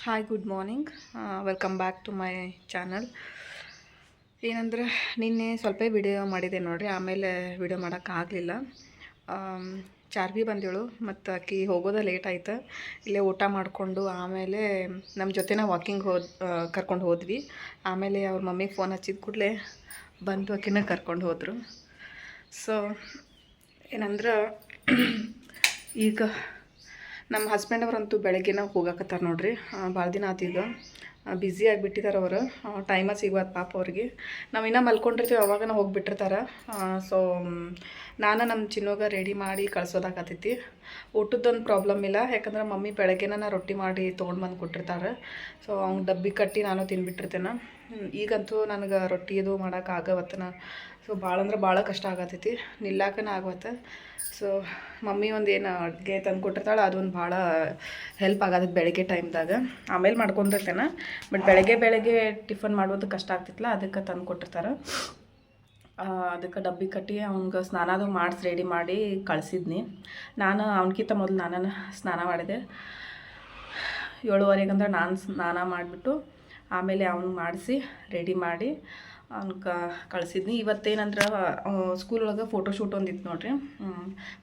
Hi, good morning. Welcome back to my channel. ಏನಂದ್ರೆ ನಿನ್ನೆ ಸ್ವಲ್ಪ ವಿಡಿಯೋ ಮಾಡಿದೆ ನೋಡಿರಿ, ಆಮೇಲೆ ವಿಡಿಯೋ ಮಾಡೋಕ್ಕಾಗಲಿಲ್ಲ. ಚಾರ್ವಿ ಬಂದೇಳು ಮತ್ತು ಆಕಿ ಹೋಗೋದು ಲೇಟ್ ಆಯ್ತು. ಇಲ್ಲೇ ಊಟ ಮಾಡಿಕೊಂಡು ಆಮೇಲೆ ನಮ್ಮ ಜೊತೆನ ವಾಕಿಂಗ್ ಕರ್ಕೊಂಡು ಹೋದ್ವಿ. ಆಮೇಲೆ ಅವ್ರ ಮಮ್ಮಿಗೆ ಫೋನ್ ಹಚ್ಚಿದ ಕೂಡಲೇ ಬಂದು ಆಕಿನ ಕರ್ಕೊಂಡು ಹೋದರು. ಸೊ ಏನಂದ್ರೆ ಈಗ ನಮ್ಮ ಹಸ್ಬೆಂಡ್ ಅವರಂತೂ ಬೆಳಗ್ಗೆನ ಹೋಗಾಕತ್ತಾರೆ ನೋಡ್ರಿ. ಭಾಳ ದಿನ ಆತೀಗ ಬ್ಯುಸಿ ಆಗಿಬಿಟ್ಟಿದ್ದಾರೆ ಅವರು. ಟೈಮ ಸಿಗೋದು ಪಾಪ ಅವ್ರಿಗೆ. ನಾವು ಇನ್ನೂ ಮಲ್ಕೊಂಡಿರ್ತೀವಿ, ಅವಾಗನ ಹೋಗಿಬಿಟ್ಟಿರ್ತಾರೆ. ಸೊ ನಾನು ನಮ್ಮ ಚಿನ್ನೋಗ ರೆಡಿ ಮಾಡಿ ಕಳ್ಸೋದಾಕತ್ತೈತಿ. ಊಟದ್ದೊಂದು ಪ್ರಾಬ್ಲಮ್ ಇಲ್ಲ, ಯಾಕಂದ್ರೆ ಮಮ್ಮಿ ಬೆಳಗ್ಗೆನ ರೊಟ್ಟಿ ಮಾಡಿ ತೊಗೊಂಡು ಬಂದು ಕೊಟ್ಟಿರ್ತಾರೆ. ಸೊ ಅವ್ನು ಡಬ್ಬಿ ಕಟ್ಟಿ ನಾನು ತಿಂದುಬಿಟ್ಟಿರ್ತೇನೆ. ಈಗಂತೂ ನನಗೆ ರೊಟ್ಟಿ ಇದು ಮಾಡೋಕ್ಕಾಗವತ್ತನ. ಸೊ ಭಾಳ ಅಂದ್ರೆ ಭಾಳ ಕಷ್ಟ ಆಗತ್ತೈತಿ, ನಿಲ್ಲಾಕನ ಆಗವತ್ತೆ. ಸೊ ಮಮ್ಮಿ ಒಂದು ಏನು ಅಡುಗೆ ತಂದು ಕೊಟ್ಟಿರ್ತಾಳೆ, ಅದೊಂದು ಭಾಳ ಹೆಲ್ಪ್ ಆಗತ್ತೆ ಬೆಳಗ್ಗೆ ಟೈಮ್ದಾಗ. ಆಮೇಲೆ ಮಾಡ್ಕೊಂಡಿರ್ತೇನೆ, ಬಟ್ ಬೆಳಗ್ಗೆ ಟಿಫನ್ ಮಾಡೋದು ಕಷ್ಟ ಆಗ್ತಿತ್ತಲ್ಲ, ಅದಕ್ಕೆ ತಂದು ಕೊಟ್ಟಿರ್ತಾರೆ. ಅದಕ್ಕೆ ಡಬ್ಬಿ ಕಟ್ಟಿ ಅವ್ನಿಗೆ ಸ್ನಾನದು ಮಾಡಿಸಿ ರೆಡಿ ಮಾಡಿ ಕಳಿಸಿದ್ನಿ. ನಾನು ಅವನಕ್ಕಿಂತ ಮೊದಲು ನಾನು ಸ್ನಾನ ಮಾಡಿದೆ. 7:15 ಅಂದ್ರೆ ನಾನು ಸ್ನಾನ ಮಾಡಿಬಿಟ್ಟು ಆಮೇಲೆ ಅವ್ನು ಮಾಡಿಸಿ ರೆಡಿ ಮಾಡಿ ಅವ್ನು ಕಳಿಸಿದ್ನಿ. ಇವತ್ತೇನಂದ್ರೆ ಸ್ಕೂಲೊಳಗೆ ಫೋಟೋಶೂಟ್ ಒಂದಿತ್ತು ನೋಡ್ರಿ.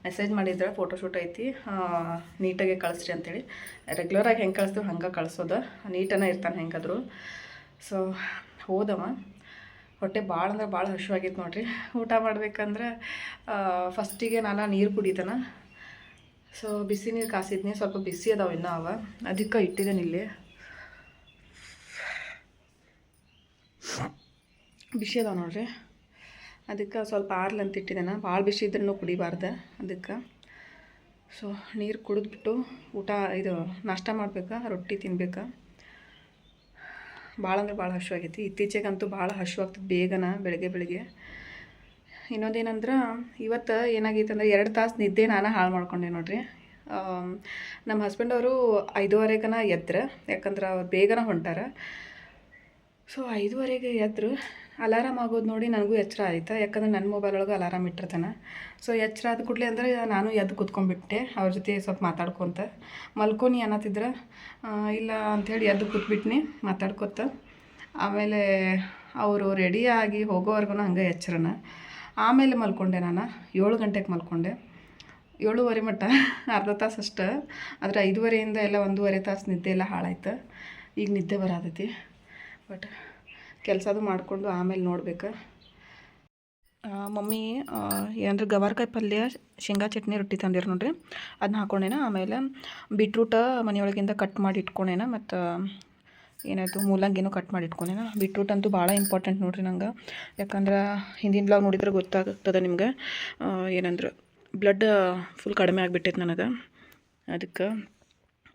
ಮೆಸೇಜ್ ಮಾಡಿದ್ರೆ ಫೋಟೋಶೂಟ್ ಐತಿ, ನೀಟಾಗೆ ಕಳಿಸ್ರಿ ಅಂಥೇಳಿ. ರೆಗ್ಯುಲರಾಗಿ ಹೆಂಗೆ ಕಳಿಸ್ತೀವಿ ಹಂಗೆ ಕಳಿಸೋದು, ನೀಟನ ಇರ್ತಾನೆ ಹೆಂಗಾದ್ರು. ಸೊ ಹೋದವ. ಹೊಟ್ಟೆ ಭಾಳ ಅಂದ್ರೆ ಭಾಳ ಹಸಿವಾಗಿತ್ತು ನೋಡ್ರಿ. ಊಟ ಮಾಡ್ಬೇಕಂದ್ರೆ ಫಸ್ಟಿಗೆ ನಾನು ನೀರು ಕುಡಿತಾನೆ. ಸೊ ಬಿಸಿ ನೀರು ಕಾಸಿದ್ನಿ, ಸ್ವಲ್ಪ ಬಿಸಿ ಅದಾವೆ ಇನ್ನೂ ಅದಕ್ಕೆ ಇಟ್ಟಿದ್ದೇನೆ ಇಲ್ಲಿ. ಬಿಸಿ ಅದಾವೆ ನೋಡ್ರಿ, ಅದಕ್ಕೆ ಸ್ವಲ್ಪ ಆರ್ಲಂತ ಇಟ್ಟಿದ್ದೇನೆ. ಭಾಳ ಬಿಸಿ ಇದ್ರೂ ಕುಡಿಬಾರ್ದು ಅದಕ್ಕೆ. ಸೊ ನೀರು ಕುಡಿದ್ಬಿಟ್ಟು ಇದು ನಾಷ್ಟ ಮಾಡ್ಬೇಕಾ, ರೊಟ್ಟಿ ತಿನ್ಬೇಕಾ. ಭಾಳ ಅಂದ್ರೆ ಭಾಳ ಹಸಿವಾಗೈತಿ. ಇತ್ತೀಚೆಗಂತೂ ಭಾಳ ಹಸಿವಾಗ್ತದೆ ಬೇಗನ ಬೆಳಗ್ಗೆ. ಇನ್ನೊಂದೇನಂದ್ರೆ ಇವತ್ತು ಏನಾಗೈತೆ ಅಂದ್ರೆ 2 ತಾಸು ನಿದ್ದೆ ನಾನು ಹಾಳು ಮಾಡ್ಕೊಂಡೆ ನೋಡ್ರಿ. ನಮ್ಮ ಹಸ್ಬೆಂಡ್ ಅವರು 5:15 ಎದ್ರು, ಯಾಕಂದ್ರೆ ಅವ್ರು ಬೇಗನ ಹೊಂಟಾರ. ಸೊ 5:15 ಎದ್ರು. ಅಲಾರಾಮ್ ಆಗೋದು ನೋಡಿ ನನಗೂ ಎಚ್ಚರ ಆಯಿತು, ಯಾಕಂದ್ರೆ ನನ್ನ ಮೊಬೈಲ್ ಒಳಗೆ ಅಲಾರಾಮ್ ಇಟ್ಟಿರ್ತಾನೆ. ಸೊ ಎಚ್ಚರ ಆದ ಕೂಡಲೇ ಅಂದರೆ ನಾನು ಎದ್ದು ಕೂತ್ಕೊಂಡ್ಬಿಟ್ಟೆ, ಅವ್ರ ಜೊತೆ ಸ್ವಲ್ಪ ಮಾತಾಡ್ಕೊತ. ಮಲ್ಕೊನಿ ಅನ್ನತ್ತಿದ್ರೆ ಇಲ್ಲ ಅಂಥೇಳಿ ಎದ್ದು ಕೂತ್ಬಿಟ್ನಿ ಮಾತಾಡ್ಕೊತ. ಆಮೇಲೆ ಅವರು ರೆಡಿಯಾಗಿ ಹೋಗೋವರೆಗೂ ಹಂಗೆ ಎಚ್ಚರನ. ಆಮೇಲೆ ಮಲ್ಕೊಂಡೆ ನಾನು 7 ಗಂಟೆಗೆ ಮಲ್ಕೊಂಡೆ. 7:30 ಮಟ್ಟ ಅರ್ಧ ತಾಸು ಅಷ್ಟು. ಆದರೆ 5:30 ಎಲ್ಲ 1:15 ತಾಸು ನಿದ್ದೆ ಎಲ್ಲ ಹಾಳಾಯ್ತು. ಈಗ ನಿದ್ದೆ ಬರತೈತಿ, ಬಟ್ ಕೆಲಸದು ಮಾಡಿಕೊಂಡು ಆಮೇಲೆ ನೋಡ್ಬೇಕು. ಮಮ್ಮಿ ಏನಂದ್ರೆ ಗವಾರಕಾಯಿ ಪಲ್ಯ, ಶೇಂಗಾ ಚಟ್ನಿ, ರೊಟ್ಟಿ ತಂದಿರು ನೋಡ್ರಿ. ಅದನ್ನ ಹಾಕ್ಕೊಂಡೇನ. ಆಮೇಲೆ ಬೀಟ್ರೂಟ ಮನೆಯೊಳಗಿಂದ ಕಟ್ ಮಾಡಿ ಇಟ್ಕೊಂಡೇನ. ಮತ್ತು ಏನಾಯಿತು ಮೂಲಂಗಿನೂ ಕಟ್ ಮಾಡಿ ಇಟ್ಕೊಂಡೇನ. ಬೀಟ್ರೂಟ್ ಅಂತೂ ಭಾಳ ಇಂಪಾರ್ಟೆಂಟ್ ನೋಡ್ರಿ ನಂಗೆ, ಯಾಕಂದ್ರೆ ಹಿಂದಿನ ಬ್ಲಾಗ್ ನೋಡಿದ್ರೆ ಗೊತ್ತಾಗ್ತದೆ ನಿಮ್ಗೆ. ಏನಂದ್ರೆ ಬ್ಲಡ್ ಫುಲ್ ಕಡಿಮೆ ಆಗಿಬಿಟ್ಟೈತೆ ನನಗೆ, ಅದಕ್ಕೆ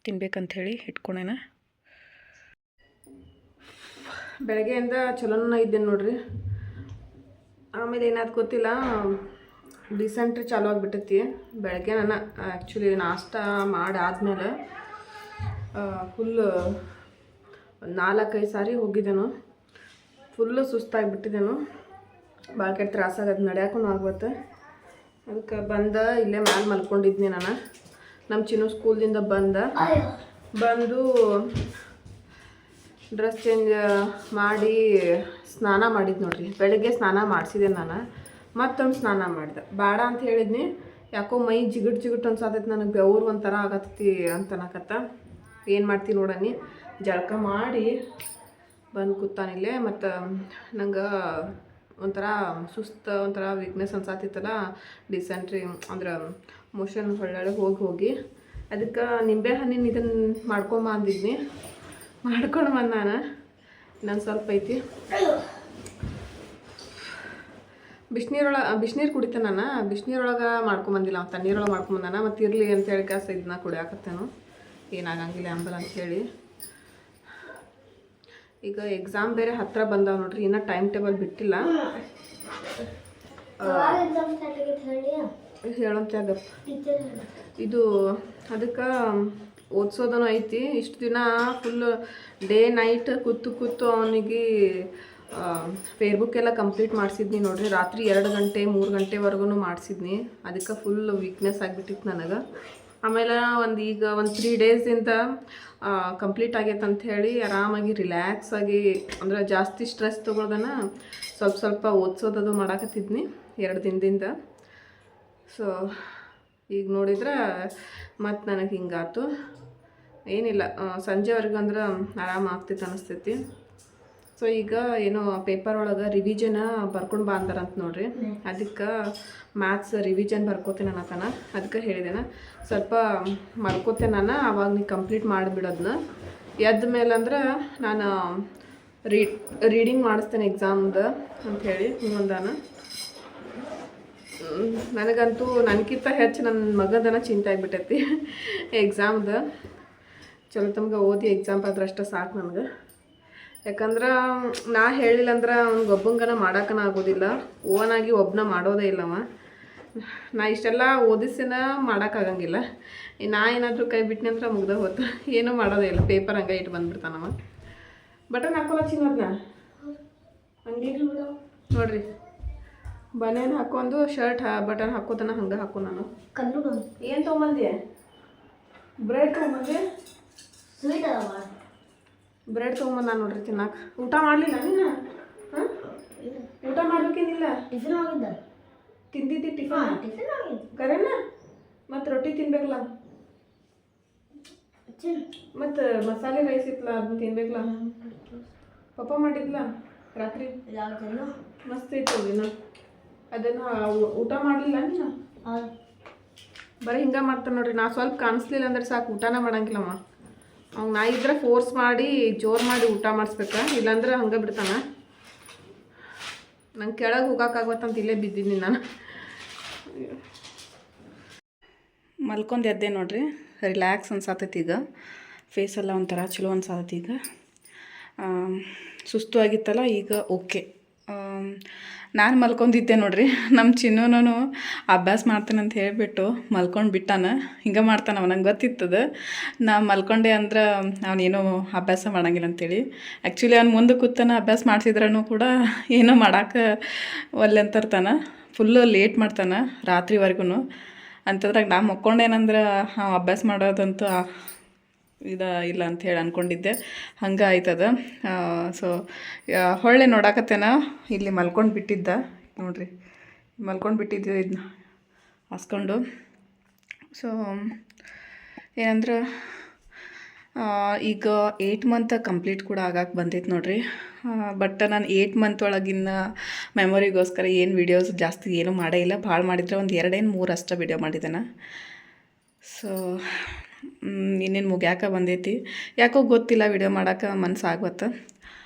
ತಿನ್ಬೇಕಂಥೇಳಿ ಇಟ್ಕೊಂಡೇನ. ಬೆಳಗ್ಗೆಯಿಂದ ಚಲೋನ ಇದ್ದೇನೆ ನೋಡ್ರಿ. ಆಮೇಲೆ ಏನಾದ್ರು ಗೊತ್ತಿಲ್ಲ, ಡಿಸೆಂಟ್ರಿ ಚಾಲು ಆಗಿಬಿಟ್ಟೈತಿ. ಬೆಳಗ್ಗೆ ನಾನು ಆ್ಯಕ್ಚುಲಿ ನಾಷ್ಟ ಮಾಡಾದ್ಮೇಲೆ ಫುಲ್ಲು 4-5 ಸಾರಿ ಹೋಗಿದ್ದೇನು. ಫುಲ್ಲು ಸುಸ್ತಾಗಿಬಿಟ್ಟಿದ್ದೇನು, ಭಾಳ ಕೆಟ್ಟ ತ್ರಾಸಾಗದು, ನಡೆಯೋಕ್ಕೂ ಆಗುತ್ತೆ. ಅದಕ್ಕೆ ಇಲ್ಲೇ ಮ್ಯಾಲೆ ಮಲ್ಕೊಂಡಿದ್ನಿ ನಾನು. ನಮ್ಮ ಚಿನ್ನು ಸ್ಕೂಲ್ದಿಂದ ಬಂದು ಡ್ರೆಸ್ ಚೇಂಜ್ ಮಾಡಿ ಸ್ನಾನ ಮಾಡಿದ್ದು ನೋಡ್ರಿ. ಬೆಳಗ್ಗೆ ಸ್ನಾನ ಮಾಡಿಸಿದೆ ನಾನು, ಮತ್ತೊಂದು ಸ್ನಾನ ಮಾಡಿದೆ. ಬೇಡ ಅಂತ ಹೇಳಿದ್ನಿ, ಯಾಕೋ ಮೈ ಜಿಗುಟ್ ಅನ್ಸಾತೈತಿ ನನಗೆ, ಬೆವರು ಒಂಥರ ಆಗತ್ತಿ ಅಂತನಕತ್ತ. ಏನು ಮಾಡ್ತೀನಿ ನೋಡನಿ, ಜಳಕ ಮಾಡಿ ಬಂದು ಕೂತಾನಿಲ್ಲೇ. ಮತ್ತು ನಂಗೆ ಒಂಥರ ಸುಸ್ತು, ಒಂಥರ ವೀಕ್ನೆಸ್ ಅನ್ಸಾತಿತ್ತಲ್ಲ, ಡಿಸೆಂಟ್ರಿ ಅಂದ್ರೆ ಮೋಷನ್ ಹೊಳ್ಳೊಳಗೆ ಹೋಗಿ. ಅದಕ್ಕೆ ನಿಂಬೆ ಹಣ್ಣಿನ ಇದನ್ನು ಮಾಡ್ಕೊಂಬ ಅಂದಿದ್ನಿ, ಮಾಡ್ಕೊಂಡು ಬಂದು ನಾನು. ಇನ್ನೊಂದು ಸ್ವಲ್ಪ ಐತಿ. ಬಿಸಿನೀರು ಕುಡಿತೇನೆ ನಾನು. ಬಿಸಿನೀರೊಳಗೆ ಮಾಡ್ಕೊಂಬಂದಿಲ್ಲ, ಅವ್ನು ತಣ್ಣೀರೊಳಗೆ ಮಾಡ್ಕೊಂಬಂದಾನ. ಮತ್ತು ಇರಲಿ ಅಂತೇಳಿ ಕಾಸು ಇದನ್ನ ಕುಡಿಯಾಕತ್ತೇನು, ಏನಾಗಂಗಿಲ್ಲ ಅಂಬಲ್ ಅಂಥೇಳಿ. ಈಗ ಎಕ್ಸಾಮ್ ಬೇರೆ ಹತ್ತಿರ ಬಂದಾವ ನೋಡ್ರಿ, ಇನ್ನೂ ಟೈಮ್ ಟೇಬಲ್ ಬಿಟ್ಟಿಲ್ಲ. ಹೇಳಂತಾಗ ಇದು ಅದಕ್ಕೆ ಓದಿಸೋದೂ ಐತಿ. ಇಷ್ಟು ದಿನ ಫುಲ್ ಡೇ ನೈಟ್ ಕೂತು ಅವನಿಗೆ ಫೇರ್ಬುಕ್ ಎಲ್ಲ ಕಂಪ್ಲೀಟ್ ಮಾಡಿಸಿದ್ನಿ ನೋಡ್ರಿ. ರಾತ್ರಿ 2 ಗಂಟೆ 3 ಗಂಟೆವರೆಗೂ ಮಾಡಿಸಿದ್ನಿ. ಅದಕ್ಕೆ ಫುಲ್ ವೀಕ್ನೆಸ್ ಆಗಿಬಿಟ್ಟಿತ್ತು ನನಗೆ. ಆಮೇಲೆ ಈಗ ಒಂದು 3 ಡೇಸಿಂದ ಕಂಪ್ಲೀಟ್ ಆಗೈತೆ ಅಂಥೇಳಿ ಆರಾಮಾಗಿ ರಿಲ್ಯಾಕ್ಸ್ ಆಗಿ ಅಂದ್ರೆ ಜಾಸ್ತಿ ಸ್ಟ್ರೆಸ್ ತೊಗೊಳ್ದನ ಸ್ವಲ್ಪ ಓದಿಸೋದದು ಮಾಡಾಕತ್ತಿದ್ನಿ 2 ದಿನದಿಂದ. ಸೊ ಈಗ ನೋಡಿದ್ರೆ ಮತ್ತು ನನಗೆ ಹಿಂಗಾತು. ಏನಿಲ್ಲ, ಸಂಜೆವರೆಗೂ ಅಂದ್ರೆ ಆರಾಮ ಆಗ್ತೈತೆ ಅನಿಸ್ತೈತಿ. ಸೊ ಈಗ ಏನೋ ಪೇಪರ್ ಒಳಗೆ ರಿವಿಷನ್ ಬರ್ಕೊಂಡು ಬಾ ಅಂತಾರಂತ ನೋಡ್ರಿ. ಅದಕ್ಕೆ ಮ್ಯಾಥ್ಸ್ ರಿವಿಷನ್ ಬರ್ಕೋತೇನೆ ಅನ್ನತಾನ. ಅದಕ್ಕೆ ಹೇಳಿದೇನ ಸ್ವಲ್ಪ ಮಲ್ಕೋತೇನೆ ನಾನು, ಆವಾಗ ನೀ ಕಂಪ್ಲೀಟ್ ಮಾಡಿಬಿಡೋದನ್ನ. ಎದ್ದ ಮೇಲೆ ಅಂದ್ರೆ ನಾನು ರೀಡಿಂಗ್ ಮಾಡಿಸ್ತೇನೆ ಎಕ್ಸಾಮ್ದು ಅಂಥೇಳಿ ಹಿಂಗೊಂದಾನ. ನನಗಂತೂ ನನಗಿಂತ ಹೆಚ್ಚು ನನ್ನ ಮಗದನ ಚಿಂತೆ ಆಗಿಬಿಟ್ಟೈತಿ ಎಕ್ಸಾಮ್ದು. ಚಲೋ ತಮ್ಗೆ ಓದಿ ಎಕ್ಸಾಮ್ ಆದ್ರೆ ಅಷ್ಟೇ ಸಾಕು ನನಗೆ. ಯಾಕಂದ್ರೆ ನಾ ಹೇಳಿಲ್ಲ ಅಂದ್ರೆ ಅವ್ನಿಗೆ ಒಬ್ಬಂಗನ ಮಾಡೋಕ್ಕನ ಆಗೋದಿಲ್ಲ. ಓನಾಗಿ ಒಬ್ಬನ ಮಾಡೋದೇ ಇಲ್ಲವ. ನಾ ಇಷ್ಟೆಲ್ಲ ಓದಿಸಿನ ಮಾಡೋಕ್ಕಾಗಂಗಿಲ್ಲ. ನಾ ಏನಾದರೂ ಕೈ ಬಿಟ್ಟನೆ ಅಂದ್ರೆ ಮುಗ್ದ ಹೋತು, ಏನೂ ಮಾಡೋದೇ ಇಲ್ಲ. ಪೇಪರ್ ಹಂಗೆ ಇಟ್ಟು ಬಂದುಬಿಡ್ತಾನವ. ಬಟನ್ ಹಾಕೋಲ್ಲ ಚಿನ್ನೋದನ್ನ ಹಂಗೆ ನೋಡ್ರಿ. ಬನೇನು ಹಾಕೊಂಡು ಶರ್ಟ್ ಬಟನ್ ಹಾಕೋತನ ಹಂಗೆ ಹಾಕೋ. ನಾನು ಏನು ತೊಗೊಂಬಂದೆ? ಬ್ರೆಡ್ ತೊಗೊಂಬಂದೆ. ಬ್ರೆಡ್ ತೊಗೊಂಬಂದ ನೋಡ್ರಿ ತಿನ್ನಕ್ಕೆ. ಊಟ ಮಾಡಲಿಲ್ಲ ನೀನು? ಹಾಂ, ಊಟ ಮಾಡ್ಬೇಕೇನಿಲ್ಲ? ಟಿಫಿನ್ ಹೋಗಿದ್ದ ತಿಂದಿದ್ದಿ? ಟಿಫಿನ್ ಕರೆನ? ಮತ್ತು ರೊಟ್ಟಿ ತಿನ್ಬೇಕಲ್ಲ, ಮತ್ತು ಮಸಾಲೆ ರೈಸ್ ಇತ್ತಲ್ಲ ಅದನ್ನ ತಿನ್ಬೇಕಲ್ಲ. ಪಪ್ಪ ಮಾಡಿದ್ಲ ರಾತ್ರಿ ಮಸ್ತ್ ಐತೆ ದಿನ. ಅದನ್ನು ಊಟ ಮಾಡಲಿಲ್ಲ ನೀನು? ಬರೀ ಹಿಂಗೆ ಮಾಡ್ತಾನೆ ನೋಡ್ರಿ. ನಾ ಸ್ವಲ್ಪ ಕಾಣಿಸ್ಲಿಲ್ಲ ಅಂದ್ರೆ ಸಾಕು, ಊಟನ ಮಾಡಂಗಿಲ್ಲಮ್ಮ. ಅವ್ನು ನಾ ಇದ್ರೆ ಫೋರ್ಸ್ ಮಾಡಿ ಜೋರು ಮಾಡಿ ಊಟ ಮಾಡಿಸ್ಬೇಕಾ, ಇಲ್ಲಾಂದ್ರೆ ಹಂಗೆ ಬಿಡ್ತಾನೆ. ನಂಗೆ ಕೆಳಗೆ ಹೋಗೋಕ್ಕಾಗತ್ತಂತ ಇಲ್ಲೇ ಬಿದ್ದಿದ್ದೀನಿ ನಾನು. ಮಲ್ಕೊಂಡು ಎದ್ದೆ ನೋಡ್ರಿ. ರಿಲ್ಯಾಕ್ಸ್ ಅನ್ಸಾತೈತಿ ಈಗ. ಫೇಸೆಲ್ಲ ಒಂಥರ ಚಲೋ ಅನ್ಸಾತೈತಿ ಈಗ. ಸುಸ್ತು ಆಗಿತ್ತಲ್ಲ, ಈಗ ಓಕೆ. ನಾನು ಮಲ್ಕೊಂಡಿದ್ದೆ ನೋಡ್ರಿ. ನಮ್ಮ ಚಿನ್ನೂನು ಅಭ್ಯಾಸ ಮಾಡ್ತೇನೆ ಅಂತ ಹೇಳಿಬಿಟ್ಟು ಮಲ್ಕೊಂಡು ಬಿಟ್ಟಾನ. ಹಿಂಗೆ ಮಾಡ್ತಾನೆ ಅವ. ನಂಗೆ ಗೊತ್ತಿತ್ತದ ನಾ ಮಲ್ಕೊಂಡೆ ಅಂದ್ರೆ ಅವನೇನೋ ಅಭ್ಯಾಸ ಮಾಡಂಗಿಲ್ಲ ಅಂತೇಳಿ. ಆ್ಯಕ್ಚುಲಿ ಅವ್ನು ಮುಂದೆ ಕೂತಾನ ಅಭ್ಯಾಸ ಮಾಡಿಸಿದ್ರೂ ಕೂಡ ಏನೋ ಮಾಡೋಕೆ ಒಲ್ಲೆ ಅಂತಿರ್ತಾನೆ. ಫುಲ್ಲು ಲೇಟ್ ಮಾಡ್ತಾನೆ ರಾತ್ರಿವರೆಗೂ. ಅಂಥದ್ರಾಗ ನಾ ಮಕ್ಕೊಂಡೇನಂದ್ರೆ ಅಭ್ಯಾಸ ಮಾಡೋದಂತೂ ಇಲ್ಲ ಅಂಥೇಳಿ ಅಂದ್ಕೊಂಡಿದ್ದೆ. ಹಂಗೆ ಆಯ್ತದ. ಸೊ ಹೊಳ್ಳೆ ನೋಡಾಕತ್ತೇನ. ಇಲ್ಲಿ ಮಲ್ಕೊಂಡು ಬಿಟ್ಟಿದ್ದ ನೋಡ್ರಿ, ಮಲ್ಕೊಂಡು ಬಿಟ್ಟಿದ್ದೆ ಇದನ್ನ ಹಾಸ್ಕೊಂಡು. ಸೊ ಏನಂದ್ರೆ ಈಗ 8 ಮಂತ್ ಕಂಪ್ಲೀಟ್ ಕೂಡ ಆಗಕ್ಕೆ ಬಂದೈತೆ ನೋಡ್ರಿ. ಬಟ್ ನಾನು 8 ಮಂತ್ ಒಳಗಿನ ಮೆಮೊರಿಗೋಸ್ಕರ ಏನು ವೀಡಿಯೋಸ್ ಜಾಸ್ತಿ ಏನೂ ಮಾಡೇ ಇಲ್ಲ. ಭಾಳ ಮಾಡಿದರೆ ಒಂದು 2-3 ಅಷ್ಟೇ ವೀಡಿಯೋ ಮಾಡಿದ್ದೇನೆ. ಸೊ ಇನ್ನೇನು ಮುಗ್ಯಾಕ ಬಂದೈತಿ. ಯಾಕೋ ಗೊತ್ತಿಲ್ಲ, ವಿಡಿಯೋ ಮಾಡೋಕೆ ಮನಸ್ಸಾಗ್ವತ್ತ.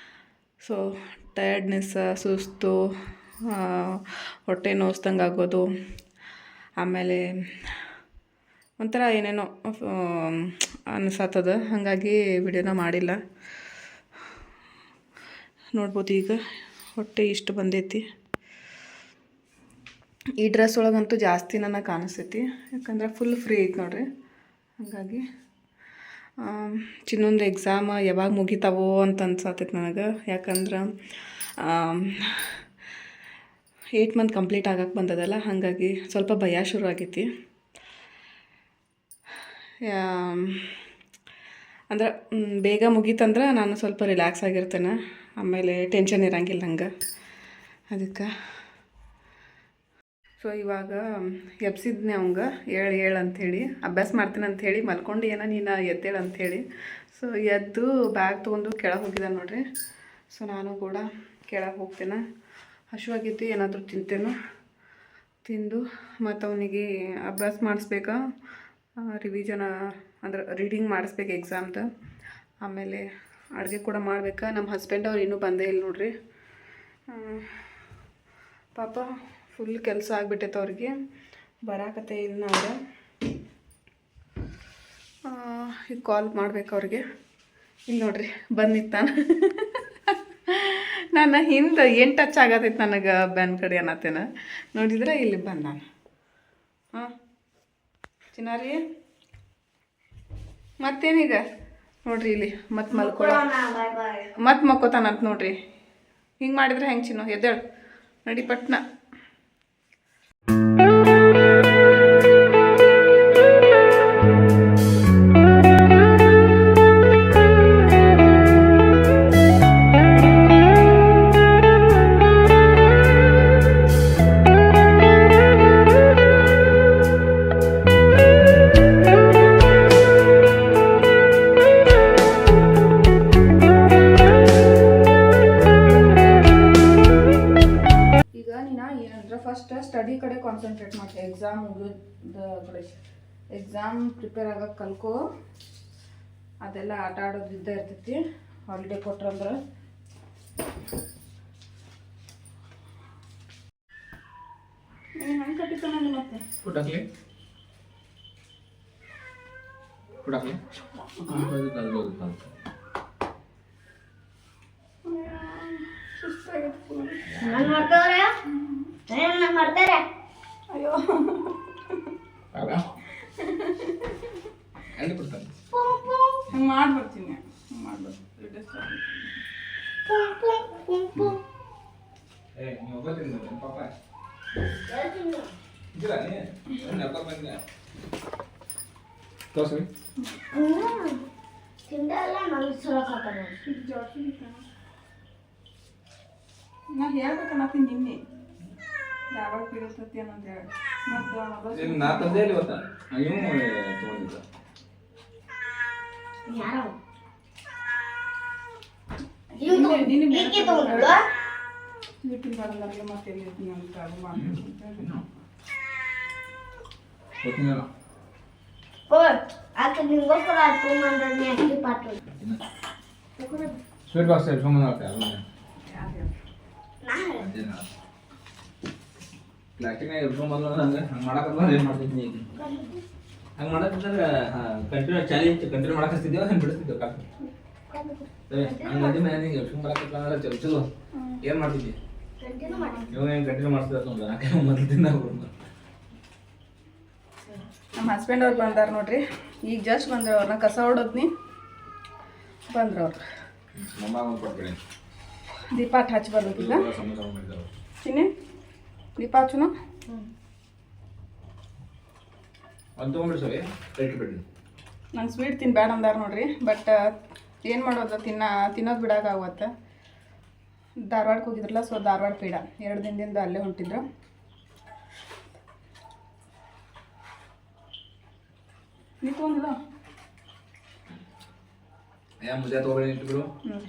ಸೊ ಟಯರ್ಡ್ನೆಸ್, ಸುಸ್ತು, ಹೊಟ್ಟೆ ನೋಸ್ದಂಗೆ ಆಗೋದು, ಆಮೇಲೆ ಒಂಥರ ಏನೇನೋ ಅನಿಸತ್ತದ. ಹಾಗಾಗಿ ವಿಡಿಯೋನ ಮಾಡಿಲ್ಲ. ನೋಡ್ಬೋದು ಈಗ ಹೊಟ್ಟೆ ಇಷ್ಟು ಬಂದೈತಿ. ಈ ಡ್ರೆಸ್ ಒಳಗಂತೂ ಜಾಸ್ತಿ ನನಗೆ ಕಾಣಿಸ್ತೈತಿ, ಯಾಕಂದ್ರೆ ಫುಲ್ ಫ್ರೀ ಐತಿ ನೋಡ್ರಿ. ಹಾಗಾಗಿ ಚಿನ್ನೊಂದು ಎಕ್ಸಾಮ್ ಯಾವಾಗ ಮುಗಿತಾವೋ ಅಂತ ಅನ್ಸತ್ತೈತಿ ನನಗೆ. ಯಾಕಂದ್ರೆ 8 ಮಂತ್ ಕಂಪ್ಲೀಟ್ ಆಗಕ್ಕೆ ಬಂದದಲ್ಲ, ಹಾಗಾಗಿ ಸ್ವಲ್ಪ ಭಯ ಶುರು ಆಗೈತಿ. ಅಂದ್ರೆ ಬೇಗ ಮುಗೀತಂದ್ರೆ ನಾನು ಸ್ವಲ್ಪ ರಿಲ್ಯಾಕ್ಸ್ ಆಗಿರ್ತೇನೆ. ಆಮೇಲೆ ಟೆನ್ಷನ್ ಇರೋಂಗಿಲ್ಲ ನಂಗೆ. ಅದಕ್ಕೆ ಸೊ ಇವಾಗ ಎಬ್ಸಿದ್ನೆ ಅವಂಗೆ ಏಳು ಅಂಥೇಳಿ, ಅಭ್ಯಾಸ ಮಾಡ್ತೀನಿ ಅಂಥೇಳಿ. ಮಲ್ಕೊಂಡು ಏನೋ ನೀನು ಎದ್ದೇಳು ಅಂಥೇಳಿ. ಸೊ ಎದ್ದು ಬ್ಯಾಗ್ ತೊಗೊಂಡು ಕೆಳಗೆ ಹೋಗಿದ್ದಾನೆ ನೋಡ್ರಿ. ಸೊ ನಾನು ಕೂಡ ಕೆಳಗೆ ಹೋಗ್ತೇನೆ. ಹಸಿವಾಗೈತಿ, ಏನಾದರೂ ತಿಂತೇನೋ. ತಿಂದು ಮತ್ತು ಅವನಿಗೆ ಅಭ್ಯಾಸ ಮಾಡಿಸ್ಬೇಕಾ, ರಿವಿಷನ್ ಅಂದ್ರೆ ರೀಡಿಂಗ್ ಮಾಡಿಸ್ಬೇಕು ಎಕ್ಸಾಮ್ದು. ಆಮೇಲೆ ಅಡುಗೆ ಕೂಡ ಮಾಡ್ಬೇಕಾ. ನಮ್ಮ ಹಸ್ಬೆಂಡ್ ಅವ್ರು ಇನ್ನೂ ಬಂದೇ ಇಲ್ಲ ನೋಡ್ರಿ. ಪಾಪ ಫುಲ್ ಕೆಲಸ ಆಗಿಬಿಟ್ಟೈತೆ ಅವ್ರಿಗೆ, ಬರಾಕತ್ತೆ ಇಲ್ಲ. ಅವ್ರು ಈಗ ಕಾಲ್ ಮಾಡ್ಬೇಕು ಅವ್ರಿಗೆ. ಇಲ್ಲಿ ನೋಡ್ರಿ ಬಂದಿತ್ತಾನ. ನಾನು ಹಿಂದೆ ಏನು ಟಚ್ ಆಗತೈತೆ ನನಗೆ ಬೆನ್ನ ಕಡೆ ಅನ್ನತ್ತೇನೆ. ನೋಡಿದ್ರೆ ಇಲ್ಲಿ ಬಂದಾನ. ಹಾಂ ಚಿನ್ನಾರಿ, ಮತ್ತೇನೀಗ ನೋಡ್ರಿ ಇಲ್ಲಿ ಮತ್ತೆ ಮತ್ತೆ ಮಕ್ಕೋತಾನಂತ ನೋಡ್ರಿ. ಹಿಂಗೆ ಮಾಡಿದ್ರೆ ಹೆಂಗೆ ಚಿನ್ನು? ಎದ್ದೇಳು ನಡಿ ಪಟ್ನ. ಕಾನ್ಸಂಟ್ರೇಟ್ ಮಾಡ್ತೀವಿ. ಎಕ್ಸಾಮ್ ಮುಗಿದ ಕಡೆ ಎಕ್ಸಾಮ್ ಪ್ರಿಪೇರ್ ಆಗೋಕೆ ಕಲ್ಕೋ, ಅದೆಲ್ಲ ಆಟ ಆಡೋದು ಇದ್ದೇ ಇರ್ತೈತಿ. ಹಾಲಿಡೇ ಕೊಟ್ರಂದ್ರೆ ಹಂಗೆ ಕಟ್ಟಿತಾನ ಮತ್ತೆ ಕುಟಾಕ್ಲಿ ಮಾಡ್ತಾರೆ. ಅಯ್ಯೋ ಎಲ್ಲಿ ಬಿಡ್ತಾನೆ ಹಂಗೆ ಮಾಡ್ಬರ್ತೀನಿ, ಹಂಗೆ ಮಾಡ್ಬರ್ತೀನಿ. ನೀವು ಒಬ್ಬ ಪಾಪ ಇದ್ದೀರಾ ನೀ ಬಂದ ತೋರ್ಸ್ರಿ. ತಿಂದೆಲ್ಲ ನನಗೆ ಸುರಕ್ ಹಾಕೋಣ. ನಾ ಹೇಳ್ಬೇಕನ್ನತ್ತೀನಿ ನಿನ್ನೆ ಧಾರವಾಡ ಬೀಳತತಿ ಅನ್ನೋದು ಹೇಳಿ. ಮತ್ತು ನಾ ತಂದೆ ಇಲ್ಲಿ ಇವತ್ತ ಇವು ತೊಗೊಂಡಿದ್ದ ಯಾರೋ ನಿನ್ನೆ ತಗೊಂಡ್ರು. ಸ್ವೀಟಿನ ಬರಲ್ಲ ಮತ್ತೆ ಎಲ್ಲಿ ಅಂತ ಅದು ಮಾಡ್ತೀನಿ ಅಂತ ಹೇಳಿ. ಗೊತ್ತಿಲ್ಲ ಓ ಆಕೆ ನಿಂಗೋಸ್ಕರ ತೊಗೊಂಡ್ರೆ ಅಕ್ಕಿ ಪಾತ್ರ ಸ್ವೀಟ್ ಬಾಕ್ಸ್ ಇಟ್ಕೊಂಬಂದ ಅದನ್ನ ಪ್ಲಾಸ್ಟಿಕ್ನಾಗ ಇಟ್ಕೊಂಬಂದ ಹಂಗೆ ಹಂಗೆ ಮಾಡಕ್ಕಲ್ಲ ಏನು ಮಾಡ್ತಿದ್ನಿ ಈಗ ಹಂಗೆ ಮಾಡತ್ತಿದ್ರೆ ಕಂಟಿನ್ಯೂ ಚಾಲೆಂಜ್ ಕಂಟಿನ್ಯೂ ಮಾಡಕ್ಕಿದ್ದೇವೆ ಹಂಗೆ ಬಿಡಿಸ್ತಿದ್ದೇವೆ ಕಾಕ ಹಂಗೆ ಮದ್ದೆ ಮನೆ ಇಟ್ಕೊಂಬರಕ್ಕಿಲ್ಲ ಅಂದ್ರೆ ಚಲೋ ಚಲೋ ಏನು ಮಾಡ್ತಿದ್ದಿ ನೀವು ಏನು ಕಂಟಿನ್ಯೂ ಮಾಡಿಸ್ತಿದ್ದ ನೋಡ್ರಿ ನಾಲ್ಕೇ ಮೊದಲು ತಿಂದಾಗ ನಮ್ಮ ಹಸ್ಬೆಂಡ್ ಅವ್ರು ಬಂದಾರ ನೋಡ್ರಿ. ಈಗ ಜಸ್ಟ್ ಬಂದ್ರೆ ಅವ್ರನ್ನ ಕಸ ಹೊಡೋದ್ನಿ ಬಂದ್ರು ಅವ್ರು. ಮಮ್ಮ ಒಂದು ಕೊಟ್ಬಿಡಿ ದೀಪ ಹಚ್ಚಿ ಬರ್ಬೇಕೀಗ. ಸಮೋಸ ಮಾಡಿದ್ದಾವೆ ಚಿನ್ನಿ ದೀಪ ಹಚ್ಚುನು. ಒಂದು ತೊಗೊಂಡ್ಬಿಡಿ ಸರಿ ರೇಟ್ ಬಿಡಿ ನಂಗೆ ಸ್ವೀಟ್ ತಿನ್ಬೇಡ ಅಂದಾರ ನೋಡ್ರಿ. ಬಟ್ ಏನು ಮಾಡೋದು ತಿನ್ನೋದು ಬಿಡೋಕ್ಕಾಗತ್ತೆ. ಧಾರವಾಡಕ್ಕೆ ಹೋಗಿದ್ರಲ್ಲ, ಸೊ ಧಾರವಾಡ ಪೀಡ 2 ದಿನದಿಂದ ಅಲ್ಲೇ ಹೊಂಟಿದ್ರು. ನೀ ತೊಗೊಂಡಿಲ್ಲ? ಮುದ್ದೆ ತೊಗೊಬೇಡಿ ಇಟ್ಬಿಡು. ಹ್ಞೂ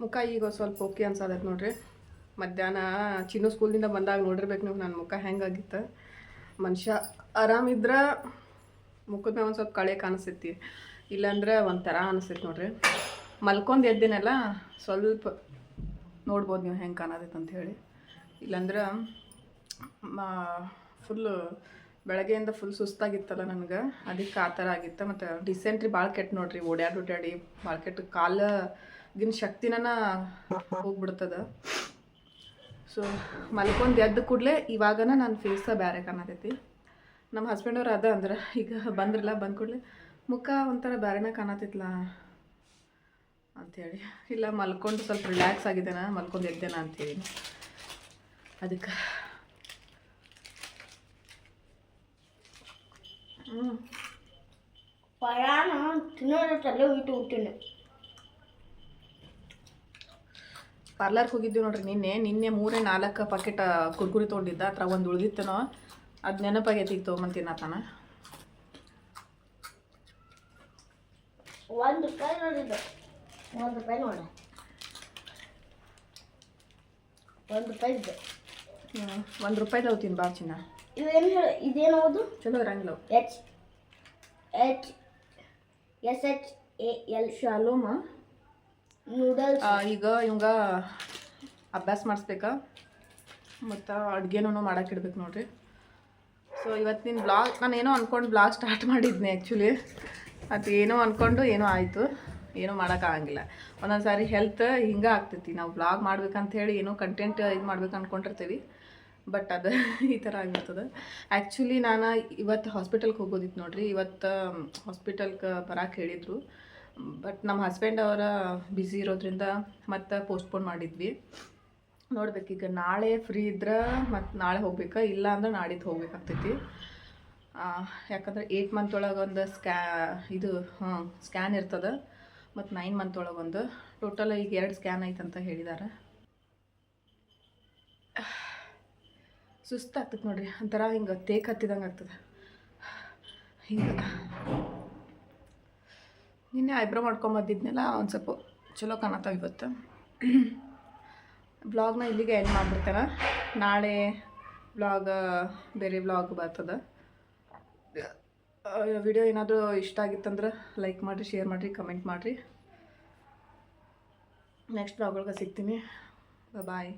ಮುಖ ಈಗ ಸ್ವಲ್ಪ ಓಕೆ ಅನ್ಸದೈತೆ ನೋಡ್ರಿ. ಮಧ್ಯಾಹ್ನ ಚಿನ್ನು ಸ್ಕೂಲಿಂದ ಬಂದಾಗ ನೋಡಿರ್ಬೇಕು ನೀವು ನನ್ನ ಮುಖ ಹೆಂಗಾಗಿತ್ತು. ಮನುಷ್ಯ ಆರಾಮಿದ್ರೆ ಮುಖದ ಮೇಲೆ ಒಂದು ಸ್ವಲ್ಪ ಕಳೆ ಕಾಣಿಸ್ತೈತಿ, ಇಲ್ಲಾಂದ್ರೆ ಒಂಥರ ಅನಿಸ್ತೈತಿ ನೋಡ್ರಿ. ಮಲ್ಕೊಂಡು ಎದ್ದಿನೆಲ್ಲ ಸ್ವಲ್ಪ ನೋಡ್ಬೋದು ನೀವು ಹೆಂಗೆ ಕಾಣತೈತೆ ಅಂಥೇಳಿ. ಇಲ್ಲಾಂದ್ರೆ ಫುಲ್ಲು ಬೆಳಗ್ಗೆಯಿಂದ ಫುಲ್ ಸುಸ್ತಾಗಿತ್ತಲ್ಲ ನನಗೆ, ಅದಕ್ಕೆ ಆ ಥರ ಆಗಿತ್ತು. ಮತ್ತು ಡಿಸೆಂಟ್ರಿ ಭಾಳ ಕೆಟ್ಟು ನೋಡ್ರಿ, ಓಡ್ಯಾಡಿ ಭಾಳ ಕೆಟ್ಟು ಕಾಲಿನ ಶಕ್ತಿನ ಹೋಗ್ಬಿಡ್ತದೆ. ಸೊ ಮಲ್ಕೊಂಡು ಎದ್ದ ಕೂಡಲೇ ಇವಾಗನ ನನ್ನ ಫೇಸ ಬೇರೆ ಕಾಣತೈತಿ. ನಮ್ಮ ಹಸ್ಬೆಂಡವ್ರು ಅದ ಅಂದ್ರೆ ಈಗ ಬಂದ್ರಲ್ಲ, ಬಂದ ಕೂಡಲೇ ಮುಖ ಒಂಥರ ಬೇರೆನೇ ಕಾಣತೈತ್ಲ ಅಂಥೇಳಿ. ಇಲ್ಲ ಮಲ್ಕೊಂಡು ಸ್ವಲ್ಪ ರಿಲ್ಯಾಕ್ಸ್ ಆಗಿದ್ದೇನ, ಮಲ್ಕೊಂಡು ಎದ್ದೇನ ಅಂಥೇಳಿ. ಅದಕ್ಕೆ ಪಯಾಣ ತಿನ್ನೋದಲ್ಲೇ ಊಟ ಹುಟ್ಟಿನ ಪಾರ್ಲರ್ಗೆ ಹೋಗಿದ್ದೀವಿ ನೋಡ್ರಿ. ನಿನ್ನೆ 3-4 ಪಾಕೆಟ್ ಕುರ್ಕುರಿ ತೊಗೊಂಡಿದ್ದ, ಆ ಥರ ಒಂದು ಉಳಿದಿತ್ತನೋ ಅದು ನೆನಪಾಗೈತಿ, ಈಗ ತೊಗೊಂಬಂತೀನಿ ತಾನ. ₹1 ನೋಡಿದ್ದು, ₹1 ನೋಡ, ₹1 ಇದೆ. ₹1 ತಗೋತೀನಿ ಬಾ ಚಿನ್ನ. ಇದೇನದು ಚಲೋ ಇರಂಗಿಲ್ಲ. SHAL ಶಾಲೋಮ ನೂಡಲ್ಸ್. ಈಗ ಇವಂಗ ಅಭ್ಯಾಸ ಮಾಡಿಸ್ಬೇಕಾ, ಮತ್ತು ಅಡುಗೆನೂ ಮಾಡೋಕ್ಕಿಡ್ಬೇಕು ನೋಡ್ರಿ. ಸೊ ಇವತ್ತಿನ ಬ್ಲಾಗ್ ನಾನು ಅಂದ್ಕೊಂಡು ಬ್ಲಾಗ್ ಸ್ಟಾರ್ಟ್ ಮಾಡಿದ್ನಿ ಆ್ಯಕ್ಚುಲಿ. ಅದು ಏನೋ ಅಂದ್ಕೊಂಡು ಏನೋ ಆಯಿತು, ಏನೂ ಮಾಡೋಕ್ಕಾಗಂಗಿಲ್ಲ. ಒಂದೊಂದು ಸಾರಿ ಹೆಲ್ತ್ ಹಿಂಗೆ ಆಗ್ತೈತಿ. ನಾವು ಬ್ಲಾಗ್ ಮಾಡ್ಬೇಕಂತ ಹೇಳಿ ಏನೋ ಕಂಟೆಂಟ್ ಇದು ಮಾಡ್ಬೇಕು ಅಂದ್ಕೊಂಡಿರ್ತೀವಿ, ಬಟ್ ಅದು ಈ ಥರ ಆಗಿರ್ತದೆ. ಆ್ಯಕ್ಚುಲಿ ನಾನು ಇವತ್ತು ಹಾಸ್ಪಿಟಲ್ಗೆ ಹೋಗೋದಿತ್ತು ನೋಡ್ರಿ. ಇವತ್ತು ಹಾಸ್ಪಿಟಲ್ಗೆ ಬರೋಕೆ ಹೇಳಿದರು, ಬಟ್ ನಮ್ಮ ಹಸ್ಬೆಂಡ್ ಅವರ ಬ್ಯುಸಿ ಇರೋದ್ರಿಂದ ಮತ್ತೆ ಪೋಸ್ಟ್ಪೋನ್ ಮಾಡಿದ್ವಿ. ನೋಡ್ಬೇಕೀಗ ನಾಳೆ ಫ್ರೀ ಇದ್ರೆ ಮತ್ತು ನಾಳೆ ಹೋಗ್ಬೇಕಾ, ಇಲ್ಲ ಅಂದ್ರೆ ನಾಡಿದ್ದು ಹೋಗ್ಬೇಕಾಗ್ತೈತಿ. ಯಾಕಂದ್ರೆ 8 ಮಂತ್ ಒಳಗೆ ಒಂದು ಸ್ಕ್ಯಾನ್ ಇರ್ತದೆ, ಮತ್ತು 9 ಮಂತ್ ಒಳಗೆ ಒಂದು. ಟೋಟಲ್ ಈಗ 2 ಸ್ಕ್ಯಾನ್ ಐತಂತ ಹೇಳಿದ್ದಾರೆ. ಸುಸ್ತಾಗ್ತದೆ ನೋಡ್ರಿ, ಒಂಥರ ಹಿಂಗೆ ತೇಕ್ ಹತ್ತಿದಂಗೆ ಆಗ್ತದೆ. ಹಿಂಗೆ ನಿನ್ನೆ ಐಬ್ರೋ ಮಾಡ್ಕೊಂಬಂದಿದ್ನೆಲ್ಲ ಒಂದು ಸ್ವಲ್ಪ ಚಲೋ ಕಾಣತ್ತಾವ. ಇವತ್ತು ವ್ಲಾಗ್ನ ಇಲ್ಲಿಗೆ ಎಂಡ್ ಮಾಡಿಬಿಡ್ತೇನೆ. ನಾಳೆ ಬೇರೆ ವ್ಲಾಗ್ ಬರ್ತದೆ. ವಿಡಿಯೋ ಏನಾದರೂ ಇಷ್ಟ ಆಗಿತ್ತಂದ್ರೆ ಲೈಕ್ ಮಾಡಿರಿ, ಶೇರ್ ಮಾಡಿರಿ, ಕಮೆಂಟ್ ಮಾಡಿರಿ. ನೆಕ್ಸ್ಟ್ ವ್ಲಾಗ್ ಒಳಗೆ ಸಿಗ್ತೀನಿ. ಬಾಯ್.